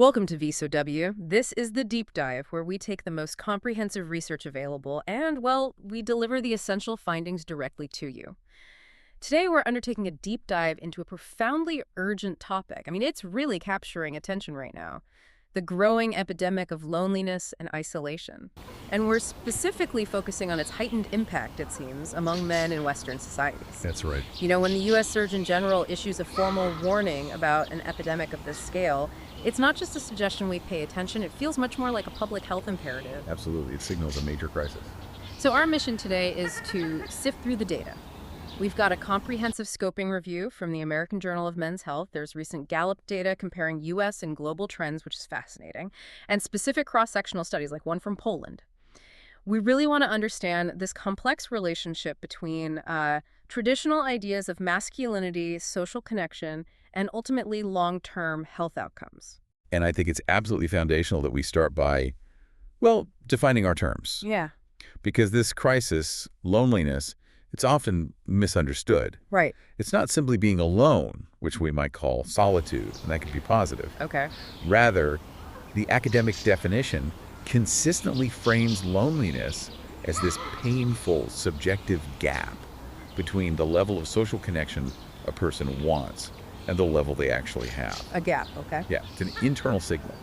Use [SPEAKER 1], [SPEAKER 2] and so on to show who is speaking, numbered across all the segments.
[SPEAKER 1] Welcome to VSOW. This is the deep dive where we take the most comprehensive research available and, well, we deliver the essential findings directly to you. Today, we're undertaking a deep dive into a profoundly urgent topic. It's really capturing attention right now. The growing epidemic of loneliness and isolation. And we're specifically focusing on its heightened impact, it seems, among men in Western societies.
[SPEAKER 2] That's right.
[SPEAKER 1] When the U.S. Surgeon General issues a formal warning about an epidemic of this scale, it's not just a suggestion we pay attention, it feels much more like a public health imperative.
[SPEAKER 2] Absolutely. It signals a major crisis.
[SPEAKER 1] So our mission today is to sift through the data. We've got a comprehensive scoping review from the American Journal of Men's Health. There's recent Gallup data comparing U.S. and global trends, which is fascinating, and specific cross-sectional studies like one from Poland. We really want to understand this complex relationship between traditional ideas of masculinity, social connection, and ultimately long-term health outcomes.
[SPEAKER 2] And I think it's absolutely foundational that we start by, well, defining our terms.
[SPEAKER 1] Yeah.
[SPEAKER 2] Because this crisis, loneliness, it's often misunderstood.
[SPEAKER 1] Right.
[SPEAKER 2] It's not simply being alone, which we might call solitude, and that could be positive.
[SPEAKER 1] Okay.
[SPEAKER 2] Rather, the academic definition consistently frames loneliness as this painful, subjective gap between the level of social connection a person wants and the level they actually have.
[SPEAKER 1] A gap, okay.
[SPEAKER 2] Yeah, it's an internal signal.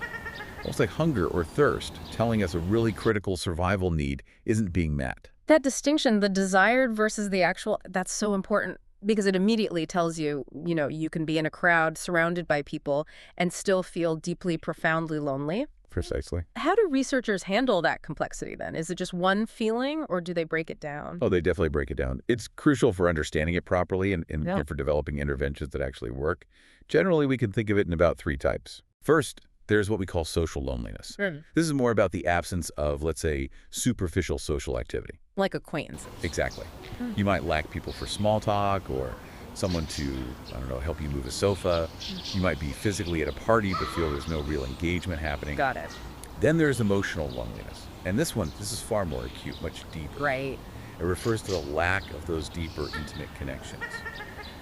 [SPEAKER 2] Almost like hunger or thirst, telling us a really critical survival need isn't being met.
[SPEAKER 1] That distinction, the desired versus the actual, that's so important because it immediately tells you, you can be in a crowd surrounded by people and still feel deeply, profoundly lonely.
[SPEAKER 2] Precisely.
[SPEAKER 1] How do researchers handle that complexity then? Is it just one feeling or do they break it down?
[SPEAKER 2] Oh, they definitely break it down. It's crucial for understanding it properly and
[SPEAKER 1] Yeah.
[SPEAKER 2] for developing interventions that actually work. Generally, we can think of it in about three types. First, there's what we call social loneliness. This is more about the absence of, let's say, superficial social activity.
[SPEAKER 1] Like acquaintances.
[SPEAKER 2] Exactly. You might lack people for small talk or someone to, help you move a sofa. You might be physically at a party but feel there's no real engagement happening.
[SPEAKER 1] Got it.
[SPEAKER 2] Then there's emotional loneliness. And this is far more acute, much deeper.
[SPEAKER 1] Right.
[SPEAKER 2] It refers to the lack of those deeper, intimate connections.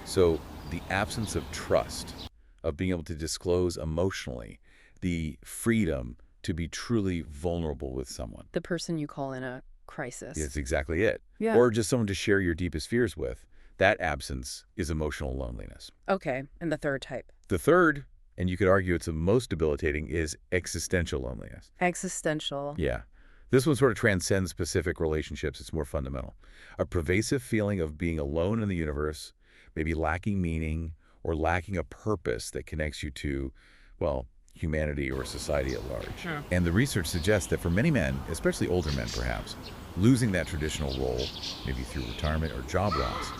[SPEAKER 2] So the absence of trust, of being able to disclose emotionally, the freedom to be truly vulnerable with someone.
[SPEAKER 1] The person you call in a crisis.
[SPEAKER 2] That's exactly it.
[SPEAKER 1] Yeah.
[SPEAKER 2] Or just someone to share your deepest fears with. That absence is emotional loneliness.
[SPEAKER 1] Okay. And the third type?
[SPEAKER 2] The third, and you could argue it's the most debilitating, is existential loneliness.
[SPEAKER 1] Existential.
[SPEAKER 2] Yeah. This one sort of transcends specific relationships. It's more fundamental. A pervasive feeling of being alone in the universe, maybe lacking meaning or lacking a purpose that connects you to, well, humanity or society at large.
[SPEAKER 1] Sure.
[SPEAKER 2] And the research suggests that for many men, especially older men perhaps, losing that traditional role, maybe through retirement or job loss,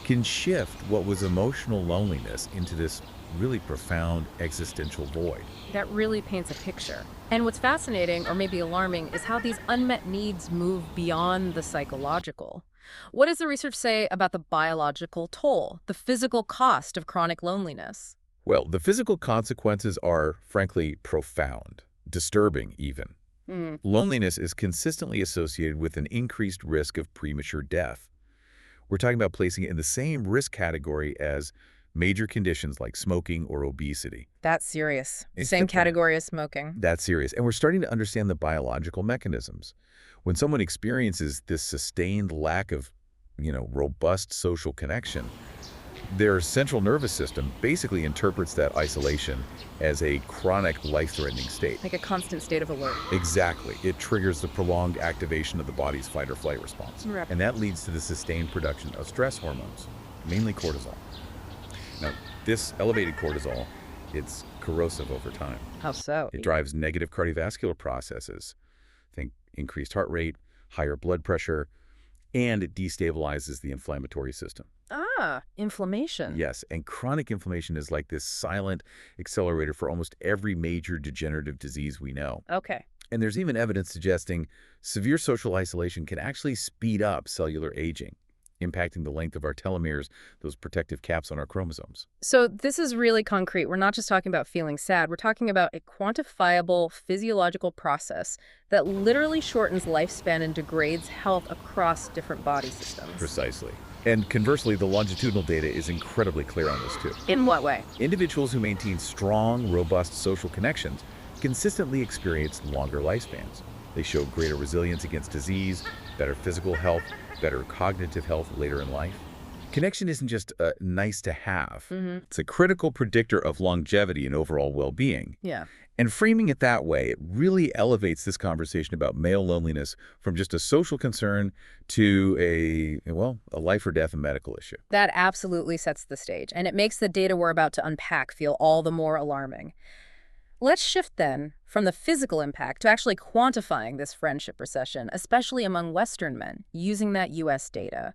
[SPEAKER 2] can shift what was emotional loneliness into this really profound existential void.
[SPEAKER 1] That really paints a picture. And what's fascinating, or maybe alarming, is how these unmet needs move beyond the psychological. What does the research say about the biological toll, the physical cost of chronic loneliness?
[SPEAKER 2] Well, the physical consequences are, frankly, profound, disturbing even. Loneliness is consistently associated with an increased risk of premature death. We're talking about placing it in the same risk category as major conditions like smoking or obesity.
[SPEAKER 1] That's serious.
[SPEAKER 2] It's
[SPEAKER 1] Same
[SPEAKER 2] simple.
[SPEAKER 1] category as smoking.
[SPEAKER 2] That's serious. And we're starting to understand the biological mechanisms. When someone experiences this sustained lack of, robust social connection, their central nervous system basically interprets that isolation as a chronic, life-threatening state.
[SPEAKER 1] Like a constant state of alert.
[SPEAKER 2] Exactly. It triggers the prolonged activation of the body's fight or flight response.
[SPEAKER 1] Right.
[SPEAKER 2] And that leads to the sustained production of stress hormones, mainly cortisol. Now, this elevated cortisol, it's corrosive over time.
[SPEAKER 1] How so?
[SPEAKER 2] It drives negative cardiovascular processes. Think increased heart rate, higher blood pressure, and it destabilizes the inflammatory system.
[SPEAKER 1] Inflammation.
[SPEAKER 2] Yes, and chronic inflammation is like this silent accelerator for almost every major degenerative disease we know.
[SPEAKER 1] Okay.
[SPEAKER 2] And there's even evidence suggesting severe social isolation can actually speed up cellular aging, impacting the length of our telomeres, those protective caps on our chromosomes.
[SPEAKER 1] So this is really concrete. We're not just talking about feeling sad. We're talking about a quantifiable physiological process that literally shortens lifespan and degrades health across different body systems.
[SPEAKER 2] Precisely. And conversely, the longitudinal data is incredibly clear on this too.
[SPEAKER 1] In what way?
[SPEAKER 2] Individuals who maintain strong, robust social connections consistently experience longer lifespans. They show greater resilience against disease, better physical health, better cognitive health later in life. Connection isn't just nice to have. It's a critical predictor of longevity and overall well-being.
[SPEAKER 1] Yeah.
[SPEAKER 2] And framing it that way, it really elevates this conversation about male loneliness from just a social concern to a life or death medical issue.
[SPEAKER 1] That absolutely sets the stage, and it makes the data we're about to unpack feel all the more alarming. Let's shift then from the physical impact to actually quantifying this friendship recession, especially among Western men, using that U.S. data.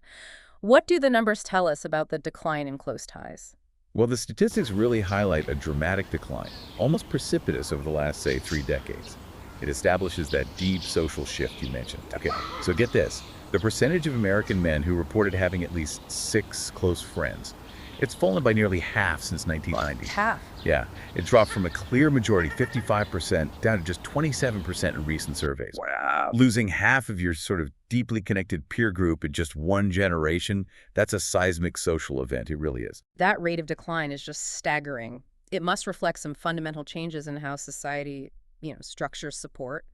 [SPEAKER 1] What do the numbers tell us about the decline in close ties?
[SPEAKER 2] Well, the statistics really highlight a dramatic decline, almost precipitous over the last, say, 3 decades. It establishes that deep social shift you mentioned. Okay, so get this. The percentage of American men who reported having at least 6 close friends, it's fallen by nearly half since 1990.
[SPEAKER 1] Half?
[SPEAKER 2] Yeah, it dropped from a clear majority, 55%, down to just 27% in recent surveys.
[SPEAKER 1] Wow.
[SPEAKER 2] Losing half of your sort of deeply connected peer group in just one generation, that's a seismic social event. It really is.
[SPEAKER 1] That rate of decline is just staggering. It must reflect some fundamental changes in how society, structures support.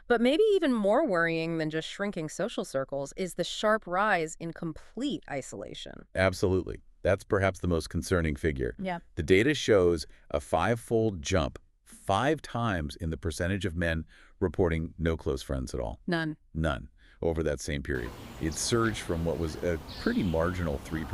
[SPEAKER 1] But maybe even more worrying than just shrinking social circles is the sharp rise in complete isolation.
[SPEAKER 2] Absolutely. That's perhaps the most concerning figure.
[SPEAKER 1] Yeah.
[SPEAKER 2] The data shows a 5-fold jump, 5 times in the percentage of men reporting no close friends at all.
[SPEAKER 1] None.
[SPEAKER 2] None over that same period. It surged from what was a pretty marginal 3%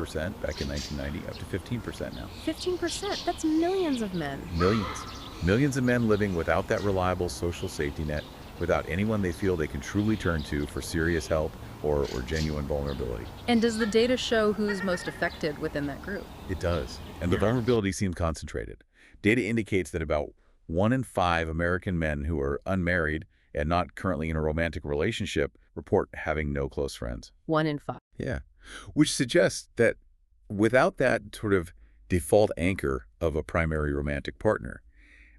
[SPEAKER 2] back in 1990 up to 15% now.
[SPEAKER 1] 15%? That's millions of men.
[SPEAKER 2] Millions. Millions of men living without that reliable social safety net, without anyone they feel they can truly turn to for serious help or genuine vulnerability.
[SPEAKER 1] And does the data show who's most affected within that group?
[SPEAKER 2] It does. And the vulnerability seems concentrated. Data indicates that about 1 in 5 American men who are unmarried and not currently in a romantic relationship report having no close friends.
[SPEAKER 1] 1 in 5.
[SPEAKER 2] Yeah. Which suggests that without that sort of default anchor of a primary romantic partner,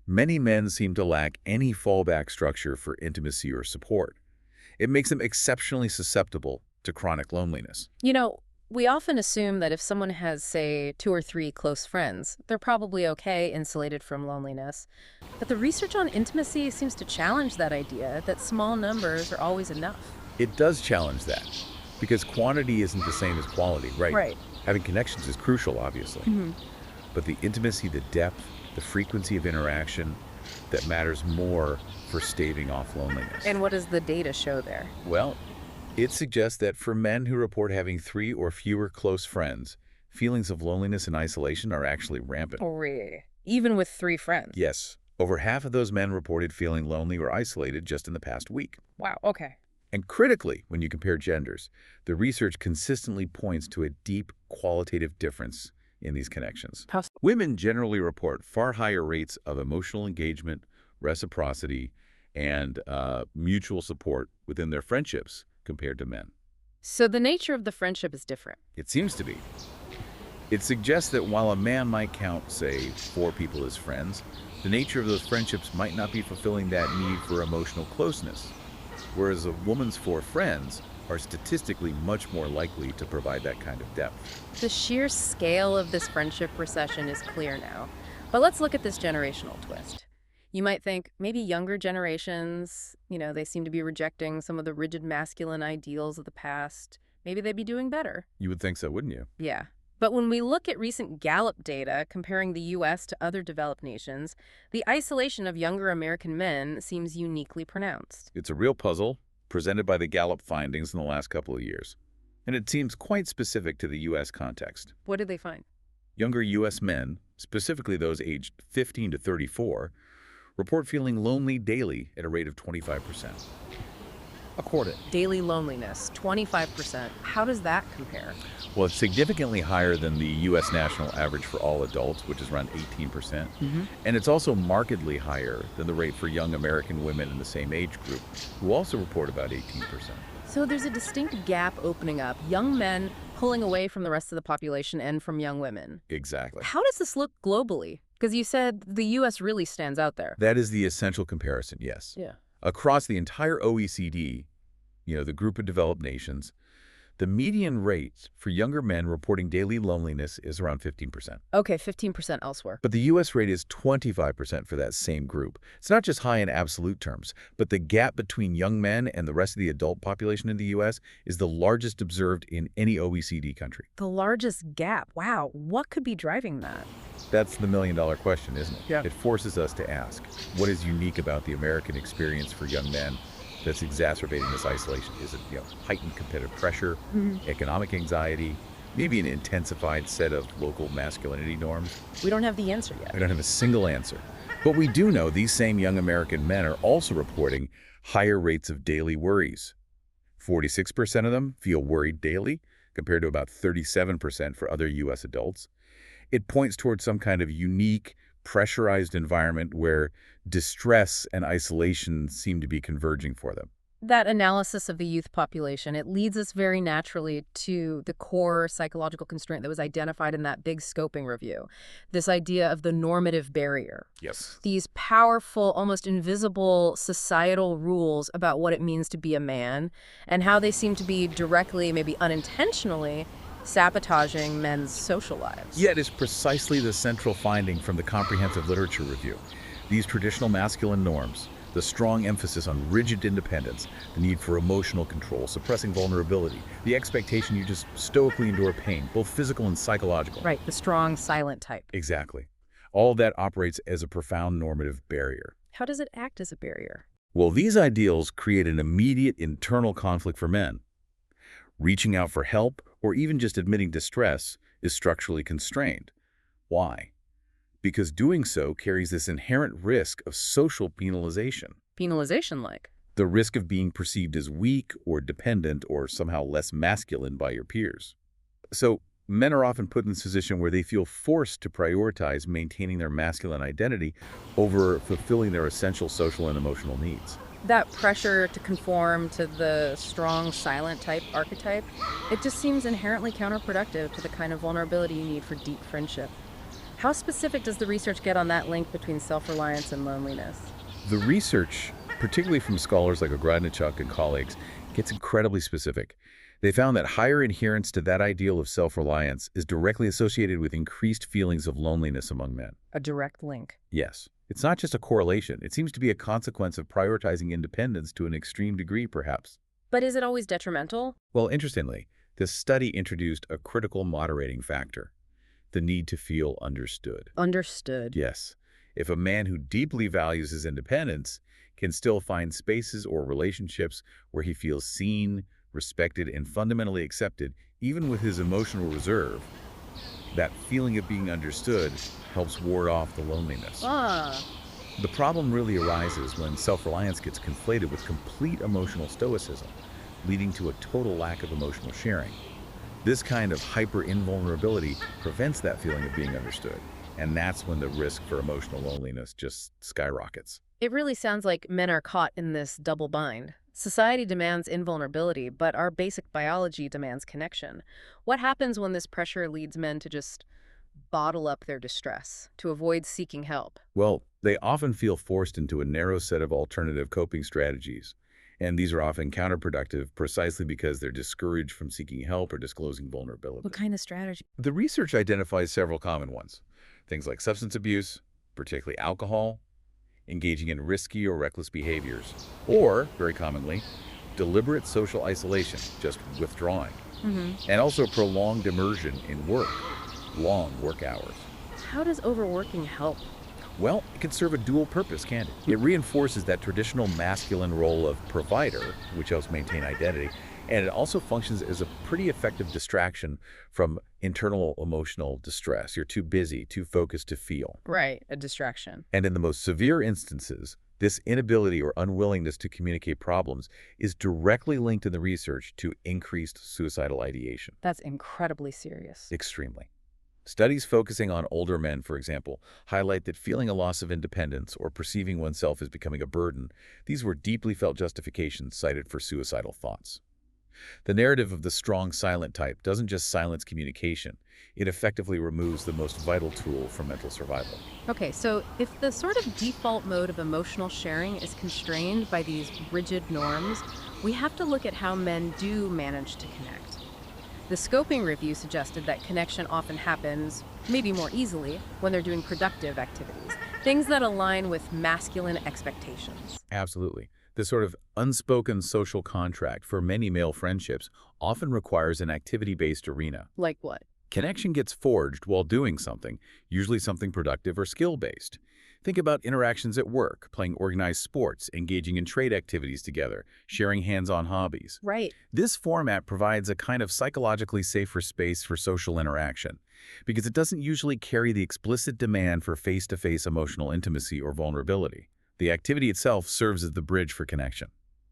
[SPEAKER 2] many men seem to lack any fallback structure for intimacy or support. It makes them exceptionally susceptible to chronic loneliness.
[SPEAKER 1] We often assume that if someone has, say, 2 or 3 close friends, they're probably okay, insulated from loneliness. But the research on intimacy seems to challenge that idea that small numbers are always enough.
[SPEAKER 2] It does challenge that, because quantity isn't the same as quality, right?
[SPEAKER 1] Right.
[SPEAKER 2] Having connections is crucial, obviously. But the intimacy, the depth, the frequency of interaction, that matters more for staving off loneliness.
[SPEAKER 1] And what does the data show there?
[SPEAKER 2] Well, it suggests that for men who report having 3 or fewer close friends, feelings of loneliness and isolation are actually rampant.
[SPEAKER 1] Oh, really? Even with 3 friends?
[SPEAKER 2] Yes. Over half of those men reported feeling lonely or isolated just in the past week.
[SPEAKER 1] Wow, okay.
[SPEAKER 2] And critically, when you compare genders, the research consistently points to a deep qualitative difference in these connections. Women generally report far higher rates of emotional engagement, reciprocity, and mutual support within their friendships compared to men.
[SPEAKER 1] So the nature of the friendship is different.
[SPEAKER 2] It seems to be. It suggests that while a man might count, say, 4 people as friends, the nature of those friendships might not be fulfilling that need for emotional closeness, whereas a woman's 4 friends are statistically much more likely to provide that kind of depth.
[SPEAKER 1] The sheer scale of this friendship recession is clear now. But let's look at this generational twist. You might think maybe younger generations, they seem to be rejecting some of the rigid masculine ideals of the past. Maybe they'd be doing better.
[SPEAKER 2] You would think so, wouldn't you?
[SPEAKER 1] Yeah. But when we look at recent Gallup data comparing the U.S. to other developed nations, the isolation of younger American men seems uniquely pronounced.
[SPEAKER 2] It's a real puzzle presented by the Gallup findings in the last couple of years. And it seems quite specific to the U.S. context.
[SPEAKER 1] What did they find?
[SPEAKER 2] Younger U.S. men, specifically those aged 15 to 34, report feeling lonely daily at a rate of 25%. A quarter.
[SPEAKER 1] Daily loneliness, 25%. How does that compare?
[SPEAKER 2] Well, it's significantly higher than the U.S. national average for all adults, which is around 18%. And it's also markedly higher than the rate for young American women in the same age group, who also report about 18%.
[SPEAKER 1] So there's a distinct gap opening up, young men pulling away from the rest of the population and from young women.
[SPEAKER 2] Exactly.
[SPEAKER 1] How does this look globally? Because you said the U.S. really stands out there.
[SPEAKER 2] That is the essential comparison, yes.
[SPEAKER 1] Yeah.
[SPEAKER 2] Across the entire OECD, the group of developed nations, The median rate for younger men reporting daily loneliness is around 15%.
[SPEAKER 1] Okay, 15% elsewhere.
[SPEAKER 2] But the U.S. rate is 25% for that same group. It's not just high in absolute terms, but the gap between young men and the rest of the adult population in the U.S. is the largest observed in any OECD country.
[SPEAKER 1] The largest gap. Wow, what could be driving that?
[SPEAKER 2] That's the million-dollar question, isn't it?
[SPEAKER 1] Yeah.
[SPEAKER 2] It forces us to ask, what is unique about the American experience for young men that's exacerbating this isolation? Is it, heightened competitive pressure, economic anxiety, maybe an intensified set of local masculinity norms?
[SPEAKER 1] We don't have the answer yet.
[SPEAKER 2] We don't have a single answer. But we do know these same young American men are also reporting higher rates of daily worries. 46% of them feel worried daily, compared to about 37% for other U.S. adults. It points towards some kind of unique, pressurized environment where distress and isolation seem to be converging for them.
[SPEAKER 1] That analysis of the youth population, it leads us very naturally to the core psychological constraint that was identified in that big scoping review, this idea of the normative barrier.
[SPEAKER 2] Yes.
[SPEAKER 1] These powerful, almost invisible societal rules about what it means to be a man and how they seem to be directly, maybe unintentionally, sabotaging men's social lives.
[SPEAKER 2] Yet is precisely the central finding from the comprehensive literature review. These traditional masculine norms, the strong emphasis on rigid independence, the need for emotional control, suppressing vulnerability, the expectation you just stoically endure pain, both physical and psychological.
[SPEAKER 1] Right, the strong, silent type.
[SPEAKER 2] Exactly. All of that operates as a profound normative barrier.
[SPEAKER 1] How does it act as a barrier?
[SPEAKER 2] Well, these ideals create an immediate internal conflict for men. Reaching out for help, or even just admitting distress, is structurally constrained. Why? Because doing so carries this inherent risk of social penalization.
[SPEAKER 1] Penalization like?
[SPEAKER 2] The risk of being perceived as weak or dependent or somehow less masculine by your peers. So, men are often put in this position where they feel forced to prioritize maintaining their masculine identity over fulfilling their essential social and emotional needs.
[SPEAKER 1] That pressure to conform to the strong, silent type archetype, it just seems inherently counterproductive to the kind of vulnerability you need for deep friendship. How specific does the research get on that link between self-reliance and loneliness?
[SPEAKER 2] The research, particularly from scholars like Ogrodnichuk and colleagues, gets incredibly specific. They found that higher adherence to that ideal of self-reliance is directly associated with increased feelings of loneliness among men.
[SPEAKER 1] A direct link.
[SPEAKER 2] Yes. It's not just a correlation. It seems to be a consequence of prioritizing independence to an extreme degree, perhaps.
[SPEAKER 1] But is it always detrimental?
[SPEAKER 2] Well, interestingly, this study introduced a critical moderating factor: the need to feel understood.
[SPEAKER 1] Understood.
[SPEAKER 2] Yes. If a man who deeply values his independence can still find spaces or relationships where he feels seen, respected, and fundamentally accepted, even with his emotional reserve, that feeling of being understood helps ward off the loneliness. The problem really arises when self-reliance gets conflated with complete emotional stoicism, leading to a total lack of emotional sharing. This kind of hyper-invulnerability prevents that feeling of being understood, and that's when the risk for emotional loneliness just skyrockets.
[SPEAKER 1] It really sounds like men are caught in this double bind. Society demands invulnerability, but our basic biology demands connection. What happens when this pressure leads men to just bottle up their distress, to avoid seeking help?
[SPEAKER 2] Well, they often feel forced into a narrow set of alternative coping strategies, and these are often counterproductive precisely because they're discouraged from seeking help or disclosing vulnerability.
[SPEAKER 1] What kind of strategy?
[SPEAKER 2] The research identifies several common ones. Things like substance abuse, particularly alcohol, engaging in risky or reckless behaviors, or, very commonly, deliberate social isolation, just withdrawing, and also prolonged immersion in work, long work hours.
[SPEAKER 1] How does overworking help?
[SPEAKER 2] Well, it can serve a dual purpose, can't it? It reinforces that traditional masculine role of provider, which helps maintain identity, and it also functions as a pretty effective distraction from internal emotional distress. You're too busy, too focused to feel.
[SPEAKER 1] Right, a distraction.
[SPEAKER 2] And in the most severe instances, this inability or unwillingness to communicate problems is directly linked in the research to increased suicidal ideation.
[SPEAKER 1] That's incredibly serious.
[SPEAKER 2] Extremely. Studies focusing on older men, for example, highlight that feeling a loss of independence or perceiving oneself as becoming a burden, these were deeply felt justifications cited for suicidal thoughts. The narrative of the strong silent type doesn't just silence communication, it effectively removes the most vital tool for mental survival.
[SPEAKER 1] Okay, so if the sort of default mode of emotional sharing is constrained by these rigid norms, we have to look at how men do manage to connect. The scoping review suggested that connection often happens, maybe more easily, when they're doing productive activities, things that align with masculine expectations.
[SPEAKER 2] Absolutely. This sort of unspoken social contract for many male friendships often requires an activity-based arena.
[SPEAKER 1] Like what?
[SPEAKER 2] Connection gets forged while doing something, usually something productive or skill-based. Think about interactions at work, playing organized sports, engaging in trade activities together, sharing hands-on hobbies.
[SPEAKER 1] Right.
[SPEAKER 2] This format provides a kind of psychologically safer space for social interaction because it doesn't usually carry the explicit demand for face-to-face emotional intimacy or vulnerability. The activity itself serves as the bridge for connection.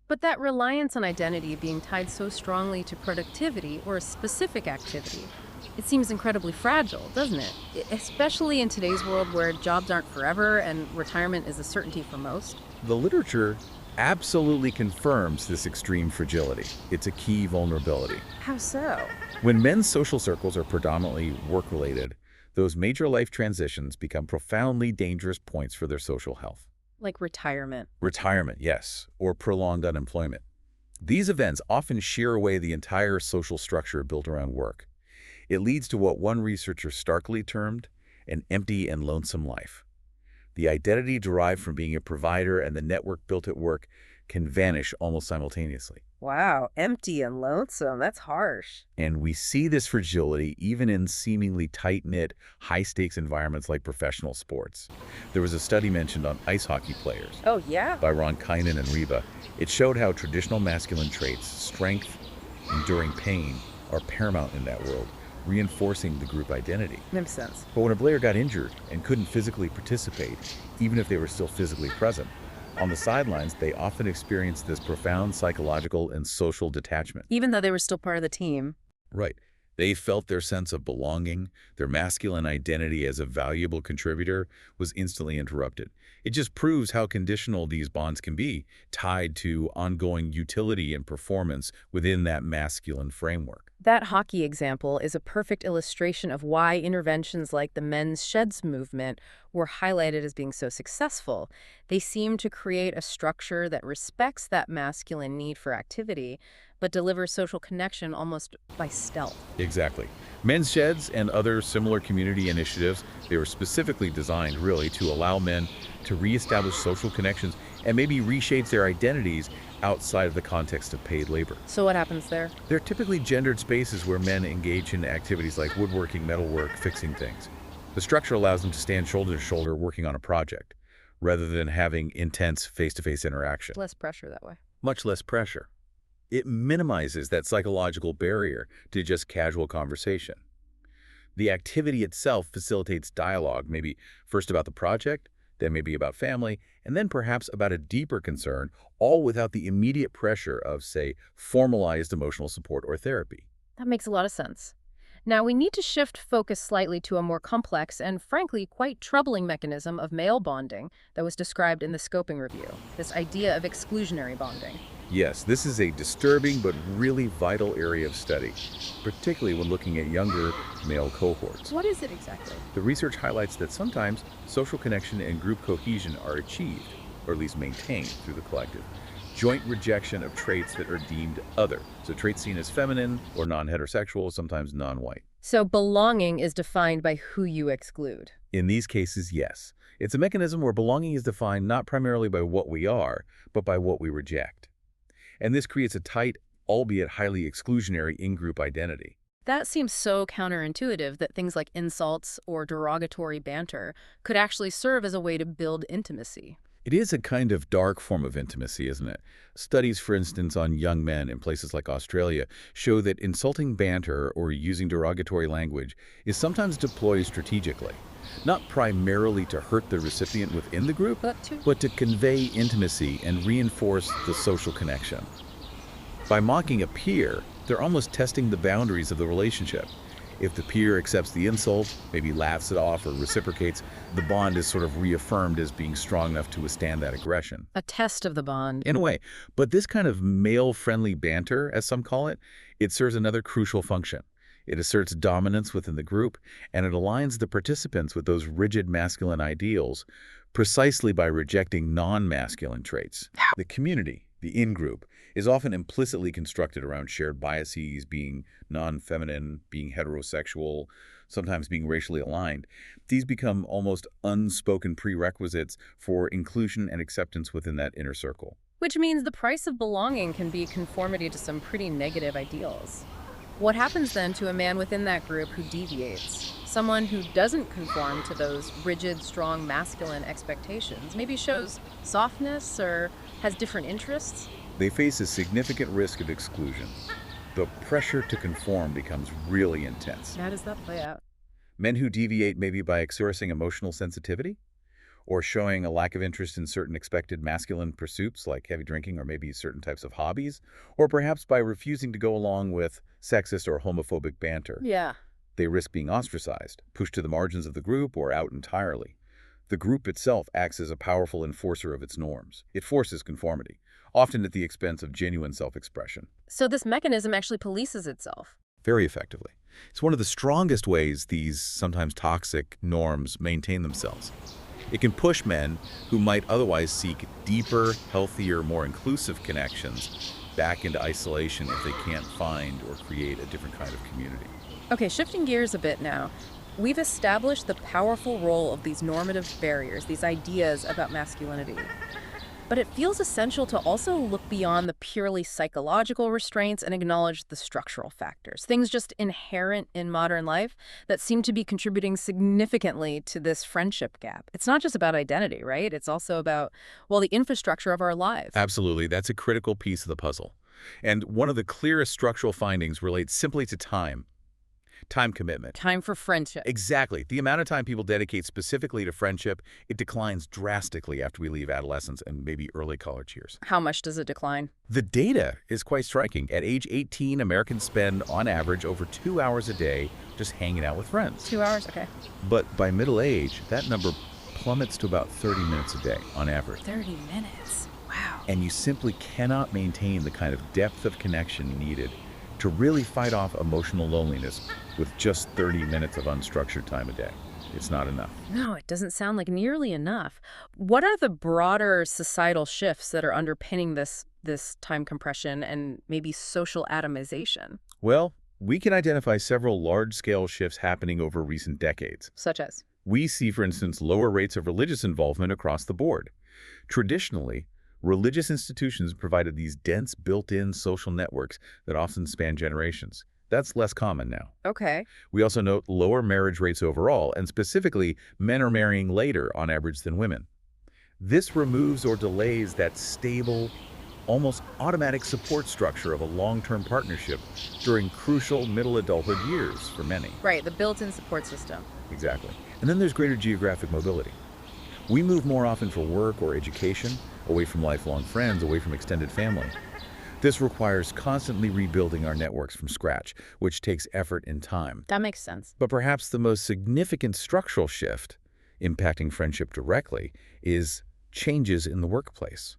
[SPEAKER 1] But that reliance on identity being tied so strongly to productivity or a specific activity, it seems incredibly fragile, doesn't it? Especially in today's world where jobs aren't forever and retirement is a certainty for most.
[SPEAKER 2] The literature absolutely confirms this extreme fragility. It's a key vulnerability.
[SPEAKER 1] How so?
[SPEAKER 2] When men's social circles are predominantly work-related, those major life transitions become profoundly dangerous points for their social health.
[SPEAKER 1] Like retirement.
[SPEAKER 2] Retirement, yes, or prolonged unemployment. These events often shear away the entire social structure built around work. It leads to what one researcher starkly termed an empty and lonesome life. The identity derived from being a provider and the network built at work can vanish almost simultaneously.
[SPEAKER 1] Wow, empty and lonesome. That's harsh.
[SPEAKER 2] And we see this fragility even in seemingly tight-knit, high-stakes environments like professional sports. There was a study mentioned on ice hockey players
[SPEAKER 1] Oh, yeah?
[SPEAKER 2] by Ron Kynan and Reba. It showed how traditional masculine traits, strength, enduring pain, are paramount in that world, reinforcing the group identity.
[SPEAKER 1] Makes sense.
[SPEAKER 2] But when a player got injured and couldn't physically participate, even if they were still physically present, on the sidelines, they often experienced this profound psychological and social detachment.
[SPEAKER 1] Even though they were still part of the team.
[SPEAKER 2] Right. They felt their sense of belonging, their masculine identity as a valuable contributor was instantly interrupted. It just proves how conditional these bonds can be, tied to ongoing utility and performance within that masculine framework.
[SPEAKER 1] That hockey example is a perfect illustration of why interventions like the men's sheds movement were highlighted as being so successful. They seem to create a structure that respects that masculine need for activity, but delivers social connection almost by stealth.
[SPEAKER 2] Exactly. Men's sheds and other similar community initiatives, they were specifically designed really to allow men to reestablish social connections and maybe reshape their identities outside of the context of paid labor.
[SPEAKER 1] So what happens there?
[SPEAKER 2] They're typically gendered spaces where men engage in activities like woodworking, metalwork, fixing things. The structure allows them to stand shoulder to shoulder working on a project, rather than having intense face-to-face interaction.
[SPEAKER 1] Less pressure that way.
[SPEAKER 2] Much less pressure. It minimizes that psychological barrier to just casual conversation. The activity itself facilitates dialogue, maybe first about the project, then maybe about family, and then perhaps about a deeper concern, all without the immediate pressure of, say, formalized emotional support or therapy.
[SPEAKER 1] That makes a lot of sense. Now, we need to shift focus slightly to a more complex and, frankly, quite troubling mechanism of male bonding that was described in the scoping review, this idea of exclusionary bonding.
[SPEAKER 2] Yes, this is a disturbing but really vital area of study, particularly when looking at younger male cohorts.
[SPEAKER 1] What is it exactly?
[SPEAKER 2] The research highlights that sometimes social connection and group cohesion are achieved, or at least maintained, through the collective. Joint rejection of traits that are deemed other. So traits seen as feminine or non-heterosexual, sometimes non-white.
[SPEAKER 1] So belonging is defined by who you exclude.
[SPEAKER 2] In these cases, yes. It's a mechanism where belonging is defined not primarily by what we are, but by what we reject. And this creates a tight, albeit highly exclusionary, in-group identity.
[SPEAKER 1] That seems so counterintuitive that things like insults or derogatory banter could actually serve as a way to build intimacy.
[SPEAKER 2] It is a kind of dark form of intimacy, isn't it? Studies, for instance, on young men in places like Australia show that insulting banter or using derogatory language is sometimes deployed strategically, not primarily to hurt the recipient within the group, but to convey intimacy and reinforce the social connection. By mocking a peer, they're almost testing the boundaries of the relationship. If the peer accepts the insult, maybe laughs it off or reciprocates, the bond is sort of reaffirmed as being strong enough to withstand that aggression.
[SPEAKER 1] A test of the bond.
[SPEAKER 2] In a way. But this kind of male-friendly banter, as some call it, it serves another crucial function. It asserts dominance within the group, and it aligns the participants with those rigid masculine ideals precisely by rejecting non-masculine traits. The community, The in-group is often implicitly constructed around shared biases, being non-feminine, being heterosexual, sometimes being racially aligned. These become almost unspoken prerequisites for inclusion and acceptance within that inner circle.
[SPEAKER 1] Which means the price of belonging can be conformity to some pretty negative ideals. What happens then to a man within that group who deviates? Someone who doesn't conform to those rigid, strong, masculine expectations, maybe shows softness or has different interests?
[SPEAKER 2] They face a significant risk of exclusion. The pressure to conform becomes really intense.
[SPEAKER 1] How does that play out?
[SPEAKER 2] Men who deviate maybe by expressing emotional sensitivity or showing a lack of interest in certain expected masculine pursuits like heavy drinking or maybe certain types of hobbies, or perhaps by refusing to go along with sexist or homophobic banter.
[SPEAKER 1] Yeah.
[SPEAKER 2] They risk being ostracized, pushed to the margins of the group, or out entirely. The group itself acts as a powerful enforcer of its norms. It forces conformity, often at the expense of genuine self-expression.
[SPEAKER 1] So this mechanism actually polices itself.
[SPEAKER 2] Very effectively. It's one of the strongest ways these sometimes toxic norms maintain themselves. It can push men who might otherwise seek deeper, healthier, more inclusive connections back into isolation if they can't find or create a different kind of community.
[SPEAKER 1] Okay, shifting gears a bit now. We've established the powerful role of these normative barriers, these ideas about masculinity. But it feels essential to also look beyond the purely psychological restraints and acknowledge the structural factors, things just inherent in modern life that seem to be contributing significantly to this friendship gap. It's not just about identity, right? It's also about, well, the infrastructure of our lives.
[SPEAKER 2] Absolutely. That's a critical piece of the puzzle. And one of the clearest structural findings relates simply to time. Time commitment.
[SPEAKER 1] Time for friendship.
[SPEAKER 2] Exactly. The amount of time people dedicate specifically to friendship, it declines drastically after we leave adolescence and maybe early college years.
[SPEAKER 1] How much does it decline?
[SPEAKER 2] The data is quite striking. At age 18, Americans spend, on average, over 2 hours a day just hanging out with friends.
[SPEAKER 1] 2 hours? Okay.
[SPEAKER 2] But by middle age, that number plummets to about 30 minutes a day, on average.
[SPEAKER 1] 30 minutes. Wow.
[SPEAKER 2] And you simply cannot maintain the kind of depth of connection needed to really fight off emotional loneliness with just 30 minutes of unstructured time a day. It's not enough.
[SPEAKER 1] No, it doesn't sound like nearly enough. What are the broader societal shifts that are underpinning this time compression and maybe social atomization?
[SPEAKER 2] Well, we can identify several large-scale shifts happening over recent decades.
[SPEAKER 1] Such as?
[SPEAKER 2] We see, for instance, lower rates of religious involvement across the board. Traditionally, religious institutions provided these dense built-in social networks that often span generations. That's less common now.
[SPEAKER 1] Okay.
[SPEAKER 2] We also note lower marriage rates overall, and specifically, men are marrying later on average than women. This removes or delays that stable, almost automatic support structure of a long-term partnership during crucial middle adulthood years for many.
[SPEAKER 1] Right, the built-in support system.
[SPEAKER 2] Exactly. And then there's greater geographic mobility. We move more often for work or education, away from lifelong friends, away from extended family. This requires constantly rebuilding our networks from scratch, which takes effort and time.
[SPEAKER 1] That makes sense.
[SPEAKER 2] But perhaps the most significant structural shift impacting friendship directly is changes in the workplace.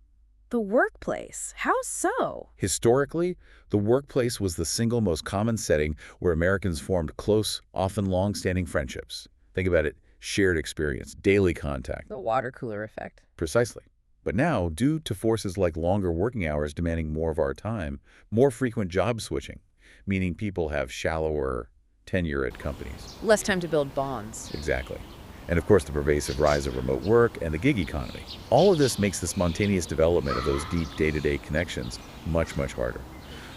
[SPEAKER 1] The workplace? How so?
[SPEAKER 2] Historically, the workplace was the single most common setting where Americans formed close, often long-standing friendships. Think about it, shared experience, daily contact.
[SPEAKER 1] The water cooler effect.
[SPEAKER 2] Precisely. But now, due to forces like longer working hours demanding more of our time, more frequent job switching, meaning people have shallower tenure at companies.
[SPEAKER 1] Less time to build bonds.
[SPEAKER 2] Exactly. And of course, the pervasive rise of remote work and the gig economy. All of this makes the spontaneous development of those deep day-to-day connections much, much harder.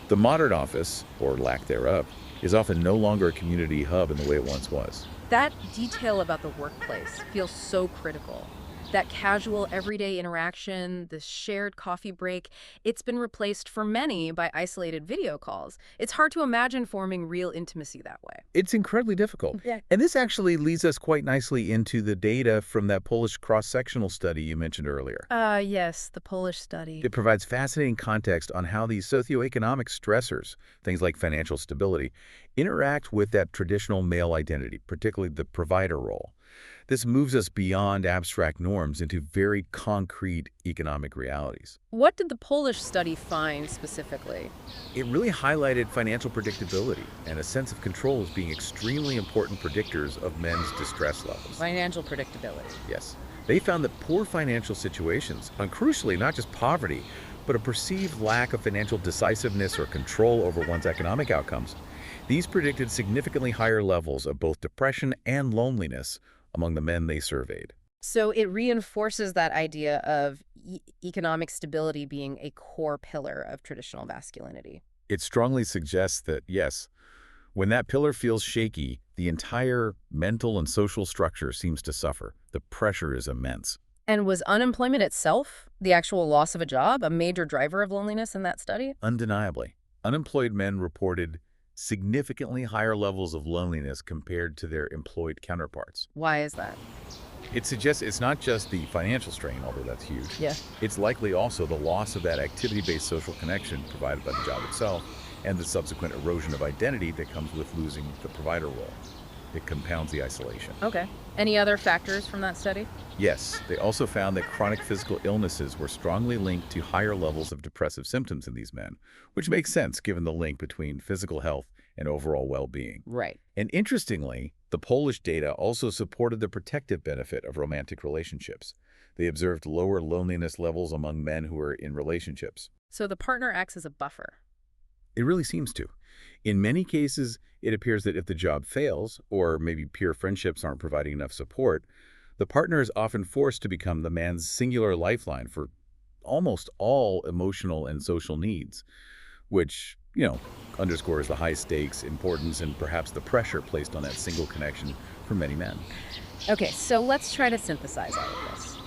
[SPEAKER 2] The modern office, or lack thereof, is often no longer a community hub in the way it once was.
[SPEAKER 1] That detail about the workplace feels so critical. That casual, everyday interaction, the shared coffee break, it's been replaced for many by isolated video calls. It's hard to imagine forming real intimacy that way.
[SPEAKER 2] It's incredibly difficult.
[SPEAKER 1] Yeah.
[SPEAKER 2] And this actually leads us quite nicely into the data from that Polish cross-sectional study you mentioned earlier.
[SPEAKER 1] Yes, the Polish study.
[SPEAKER 2] It provides fascinating context on how these socioeconomic stressors, things like financial stability, interact with that traditional male identity, particularly the provider role. This moves us beyond abstract norms into very concrete economic realities.
[SPEAKER 1] What did the Polish study find specifically?
[SPEAKER 2] It really highlighted financial predictability and a sense of control as being extremely important predictors of men's distress levels.
[SPEAKER 1] Financial predictability.
[SPEAKER 2] Yes. They found that poor financial situations, and crucially not just poverty, but a perceived lack of financial decisiveness or control over one's economic outcomes. These predicted significantly higher levels of both depression and loneliness among the men they surveyed.
[SPEAKER 1] So it reinforces that idea of economic stability being a core pillar of traditional masculinity.
[SPEAKER 2] It strongly suggests that, yes, when that pillar feels shaky, the entire mental and social structure seems to suffer. The pressure is immense.
[SPEAKER 1] And was unemployment itself, the actual loss of a job, a major driver of loneliness in that study?
[SPEAKER 2] Undeniably, unemployed men reported significantly higher levels of loneliness compared to their employed counterparts.
[SPEAKER 1] Why is that?
[SPEAKER 2] It suggests it's not just the financial strain, although that's huge.
[SPEAKER 1] Yeah.
[SPEAKER 2] It's likely also the loss of that activity-based social connection provided by the job itself and the subsequent erosion of identity that comes with losing the provider role. It compounds the isolation.
[SPEAKER 1] Okay. Any other factors from that study?
[SPEAKER 2] Yes, they also found that chronic physical illnesses were strongly linked to higher levels of depressive symptoms in these men, which makes sense given the link between physical health and overall well-being.
[SPEAKER 1] Right.
[SPEAKER 2] And interestingly, the Polish data also supported the protective benefit of romantic relationships. They observed lower loneliness levels among men who were in relationships.
[SPEAKER 1] So the partner acts as a buffer.
[SPEAKER 2] It really seems to. In many cases, it appears that if the job fails, or maybe peer friendships aren't providing enough support, the partner is often forced to become the man's singular lifeline for almost all emotional and social needs, which, underscores the high stakes, importance, and perhaps the pressure placed on that single connection for many men.
[SPEAKER 1] Okay, so let's try to synthesize all of this.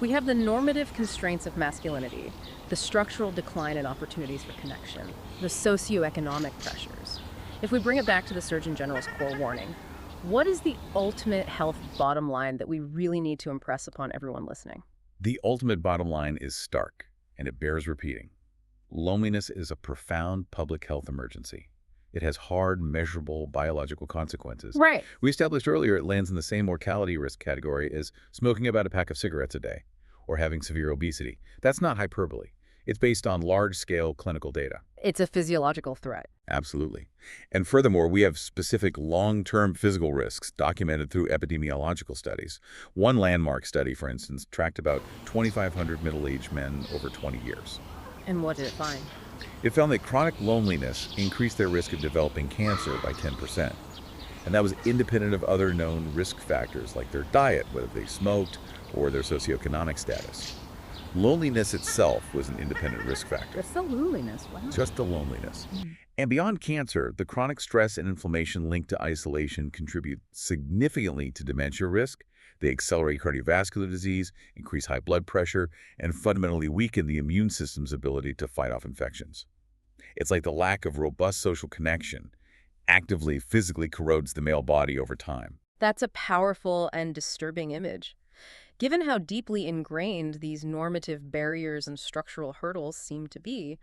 [SPEAKER 1] We have the normative constraints of masculinity, the structural decline in opportunities for connection, the socioeconomic pressures. If we bring it back to the Surgeon General's core warning, what is the ultimate health bottom line that we really need to impress upon everyone listening?
[SPEAKER 2] The ultimate bottom line is stark, and it bears repeating. Loneliness is a profound public health emergency. It has hard, measurable biological consequences.
[SPEAKER 1] Right.
[SPEAKER 2] We established earlier it lands in the same mortality risk category as smoking about a pack of cigarettes a day or having severe obesity. That's not hyperbole. It's based on large-scale clinical data.
[SPEAKER 1] It's a physiological threat.
[SPEAKER 2] Absolutely. And furthermore, we have specific long-term physical risks documented through epidemiological studies. One landmark study, for instance, tracked about 2,500 middle-aged men over 20 years.
[SPEAKER 1] And what did it find?
[SPEAKER 2] It found that chronic loneliness increased their risk of developing cancer by 10%. And that was independent of other known risk factors like their diet, whether they smoked, or their socioeconomic status. Loneliness itself was an independent risk factor.
[SPEAKER 1] Just the loneliness, wow.
[SPEAKER 2] Just the loneliness.
[SPEAKER 1] Mm.
[SPEAKER 2] And beyond cancer, the chronic stress and inflammation linked to isolation contribute significantly to dementia risk. They accelerate cardiovascular disease, increase high blood pressure, and fundamentally weaken the immune system's ability to fight off infections. It's like the lack of robust social connection actively physically corrodes the male body over time.
[SPEAKER 1] That's a powerful and disturbing image. Given how deeply ingrained these normative barriers and structural hurdles seem to be,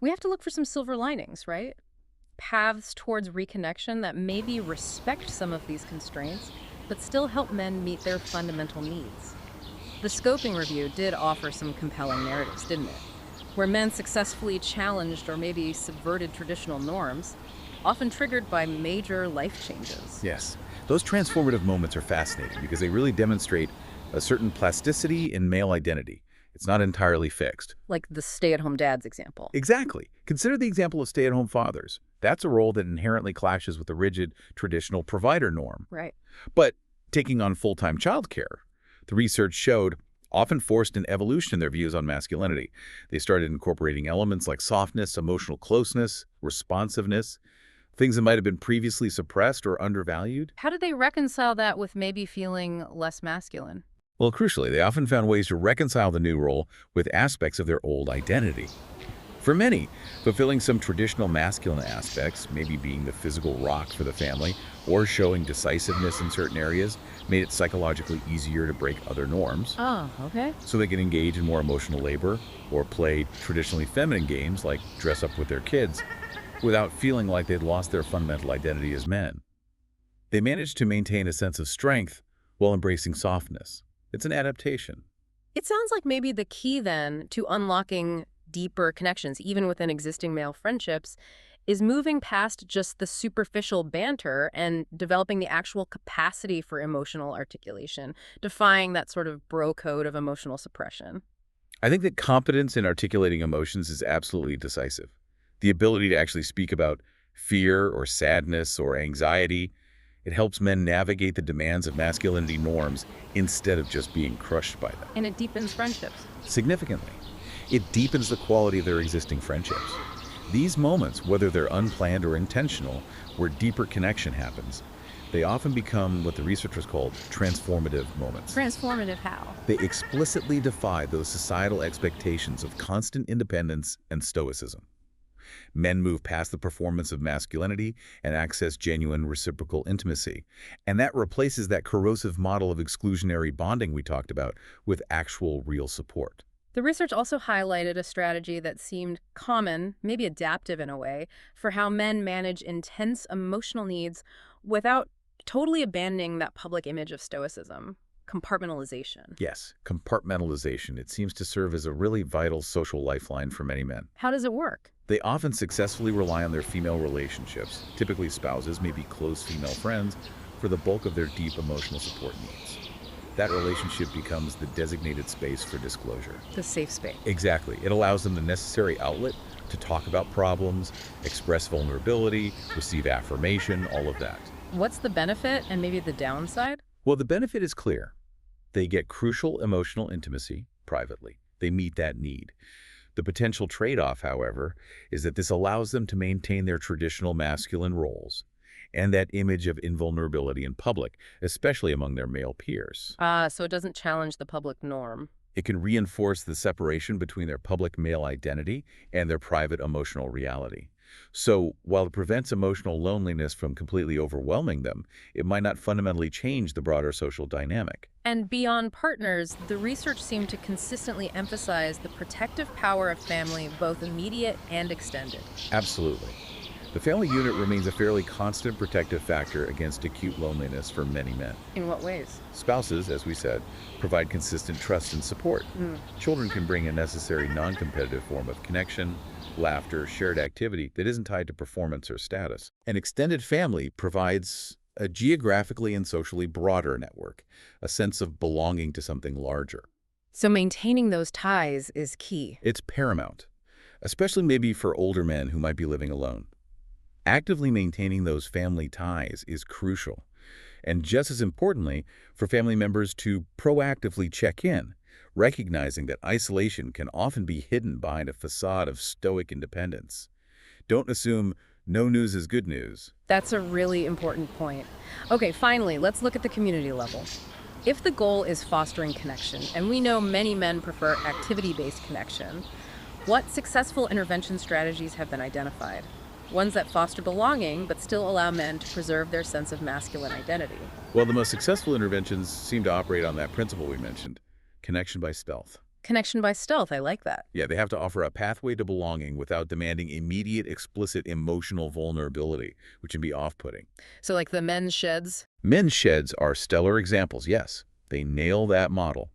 [SPEAKER 1] we have to look for some silver linings, right? Paths towards reconnection that maybe respect some of these constraints, but still help men meet their fundamental needs. The scoping review did offer some compelling narratives, didn't it? Where men successfully challenged or maybe subverted traditional norms, often triggered by major life changes.
[SPEAKER 2] Yes, those transformative moments are fascinating because they really demonstrate a certain plasticity in male identity. It's not entirely fixed.
[SPEAKER 1] Like the stay-at-home dad's example.
[SPEAKER 2] Exactly. Consider the example of stay-at-home fathers. That's a role that inherently clashes with the rigid, traditional provider norm.
[SPEAKER 1] Right.
[SPEAKER 2] But taking on full-time childcare, the research showed, often forced an evolution in their views on masculinity. They started incorporating elements like softness, emotional closeness, responsiveness, things that might have been previously suppressed or undervalued.
[SPEAKER 1] How did they reconcile that with maybe feeling less masculine?
[SPEAKER 2] Well, crucially, they often found ways to reconcile the new role with aspects of their old identity. For many, fulfilling some traditional masculine aspects, maybe being the physical rock for the family, or showing decisiveness in certain areas, made it psychologically easier to break other norms.
[SPEAKER 1] Oh, okay.
[SPEAKER 2] So they could engage in more emotional labor, or play traditionally feminine games like dress up with their kids, without feeling like they'd lost their fundamental identity as men. They managed to maintain a sense of strength while embracing softness. It's an adaptation.
[SPEAKER 1] It sounds like maybe the key then to unlocking deeper connections, even within existing male friendships, is moving past just the superficial banter and developing the actual capacity for emotional articulation, defying that sort of bro code of emotional suppression.
[SPEAKER 2] I think that competence in articulating emotions is absolutely decisive. The ability to actually speak about fear or sadness or anxiety, it helps men navigate the demands of masculinity norms instead of just being crushed by them.
[SPEAKER 1] And it deepens friendships.
[SPEAKER 2] Significantly, it deepens the quality of their existing friendships. These moments, whether they're unplanned or intentional, where deeper connection happens, they often become what the researchers called transformative moments.
[SPEAKER 1] Transformative how?
[SPEAKER 2] They explicitly defy those societal expectations of constant independence and stoicism. Men move past the performance of masculinity and access genuine reciprocal intimacy. And that replaces that corrosive model of exclusionary bonding we talked about with actual real support.
[SPEAKER 1] The research also highlighted a strategy that seemed common, maybe adaptive in a way, for how men manage intense emotional needs without totally abandoning that public image of stoicism. Compartmentalization.
[SPEAKER 2] Yes, compartmentalization. It seems to serve as a really vital social lifeline for many men.
[SPEAKER 1] How does it work?
[SPEAKER 2] They often successfully rely on their female relationships, typically spouses, maybe close female friends, for the bulk of their deep emotional support needs. That relationship becomes the designated space for disclosure.
[SPEAKER 1] The safe space.
[SPEAKER 2] Exactly. It allows them the necessary outlet to talk about problems, express vulnerability, receive affirmation, all of that.
[SPEAKER 1] What's the benefit and maybe the downside?
[SPEAKER 2] Well, the benefit is clear. They get crucial emotional intimacy privately. They meet that need. The potential trade-off, however, is that this allows them to maintain their traditional masculine roles and that image of invulnerability in public, especially among their male peers.
[SPEAKER 1] So it doesn't challenge the public norm.
[SPEAKER 2] It can reinforce the separation between their public male identity and their private emotional reality. So, while it prevents emotional loneliness from completely overwhelming them, it might not fundamentally change the broader social dynamic.
[SPEAKER 1] And beyond partners, the research seemed to consistently emphasize the protective power of family, both immediate and extended.
[SPEAKER 2] Absolutely. The family unit remains a fairly constant protective factor against acute loneliness for many men.
[SPEAKER 1] In what ways?
[SPEAKER 2] Spouses, as we said, provide consistent trust and support. Children can bring a necessary non-competitive form of connection, laughter, shared activity that isn't tied to performance or status. An extended family provides a geographically and socially broader network, a sense of belonging to something larger.
[SPEAKER 1] So maintaining those ties is key.
[SPEAKER 2] It's paramount, especially maybe for older men who might be living alone. Actively maintaining those family ties is crucial, and just as importantly, for family members to proactively check in, recognizing that isolation can often be hidden behind a facade of stoic independence. Don't assume no news is good news.
[SPEAKER 1] That's a really important point. Okay, finally, let's look at the community level. If the goal is fostering connection, and we know many men prefer activity-based connection, what successful intervention strategies have been identified? Ones that foster belonging, but still allow men to preserve their sense of masculine identity.
[SPEAKER 2] Well, the most successful interventions seem to operate on that principle we mentioned, connection by stealth.
[SPEAKER 1] Connection by stealth, I like that.
[SPEAKER 2] Yeah, they have to offer a pathway to belonging without demanding immediate, explicit emotional vulnerability, which can be off-putting.
[SPEAKER 1] So like the men's sheds?
[SPEAKER 2] Men's sheds are stellar examples, yes. They nail that model.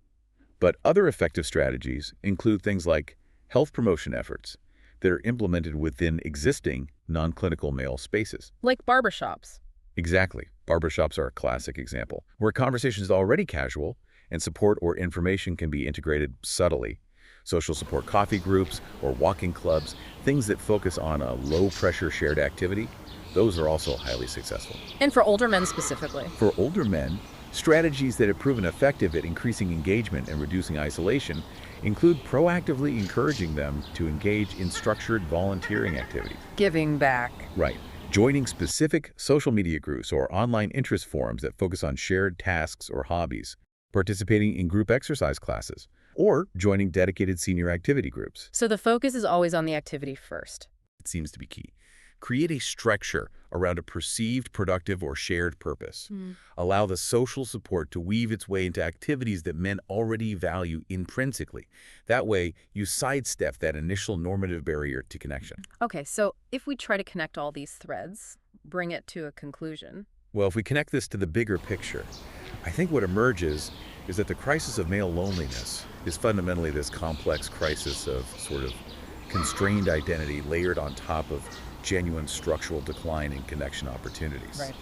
[SPEAKER 2] But other effective strategies include things like health promotion efforts that are implemented within existing non-clinical male spaces.
[SPEAKER 1] Like barbershops.
[SPEAKER 2] Exactly. Barbershops are a classic example, where conversation is already casual and support or information can be integrated subtly. Social support coffee groups or walking clubs, things that focus on a low-pressure shared activity, those are also highly successful.
[SPEAKER 1] And for older men specifically?
[SPEAKER 2] For older men, strategies that have proven effective at increasing engagement and reducing isolation include proactively encouraging them to engage in structured volunteering activities.
[SPEAKER 1] Giving back.
[SPEAKER 2] Right. Joining specific social media groups or online interest forums that focus on shared tasks or hobbies. Participating in group exercise classes. Or joining dedicated senior activity groups.
[SPEAKER 1] So the focus is always on the activity first.
[SPEAKER 2] It seems to be key. Create a structure around a perceived productive or shared purpose. Allow the social support to weave its way into activities that men already value intrinsically. That way, you sidestep that initial normative barrier to connection.
[SPEAKER 1] Okay, so if we try to connect all these threads, bring it to a conclusion.
[SPEAKER 2] Well, if we connect this to the bigger picture, I think what emerges is that the crisis of male loneliness is fundamentally this complex crisis of sort of constrained identity layered on top of genuine structural decline in connection opportunities.
[SPEAKER 1] Right.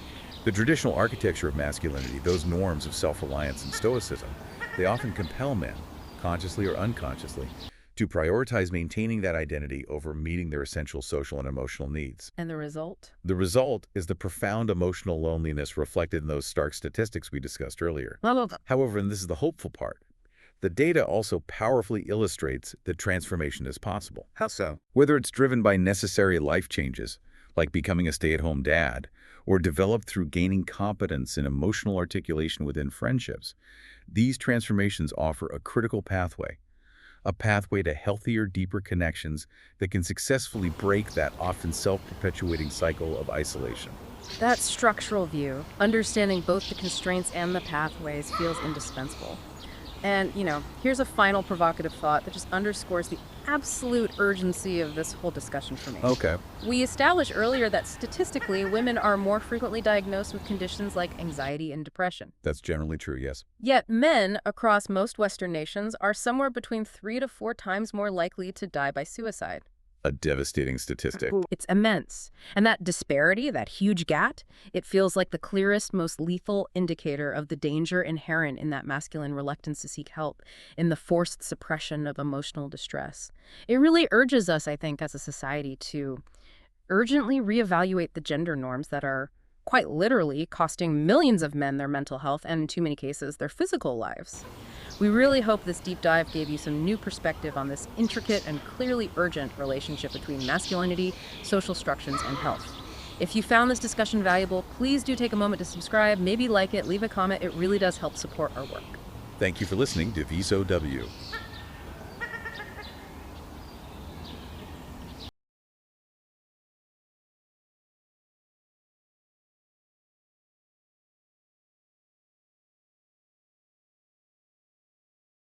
[SPEAKER 2] The traditional architecture of masculinity, those norms of self-reliance and stoicism, they often compel men, consciously or unconsciously, to prioritize maintaining that identity over meeting their essential social and emotional needs.
[SPEAKER 1] And the result?
[SPEAKER 2] The result is the profound emotional loneliness reflected in those stark statistics we discussed earlier. However, and this is the hopeful part, the data also powerfully illustrates that transformation is possible.
[SPEAKER 3] How so?
[SPEAKER 2] Whether it's driven by necessary life changes, like becoming a stay-at-home dad, or developed through gaining competence in emotional articulation within friendships, these transformations offer a critical pathway, a pathway to healthier, deeper connections that can successfully break that often self-perpetuating cycle of isolation.
[SPEAKER 1] That structural view, understanding both the constraints and the pathways, feels indispensable. And, here's a final provocative thought that just underscores the absolute urgency of this whole discussion for me.
[SPEAKER 2] Okay.
[SPEAKER 1] We established earlier that statistically, women are more frequently diagnosed with conditions like anxiety and depression.
[SPEAKER 2] That's generally true, yes.
[SPEAKER 1] Yet men across most Western nations are somewhere between 3 to 4 times more likely to die by suicide.
[SPEAKER 2] A devastating statistic.
[SPEAKER 1] It's immense. And that disparity, that huge gap, it feels like the clearest, most lethal indicator of the danger inherent in that masculine reluctance to seek help, in the forced suppression of emotional distress. It really urges us, I think, as a society to urgently reevaluate the gender norms that are quite literally costing millions of men their mental health and, in too many cases, their physical lives. We really hope this deep dive gave you some new perspective on this intricate and clearly urgent relationship between masculinity, social structures, and health. If you found this discussion valuable, please do take a moment to subscribe, maybe like it, leave a comment. It really does help support our work.
[SPEAKER 2] Thank you for listening to VSOW.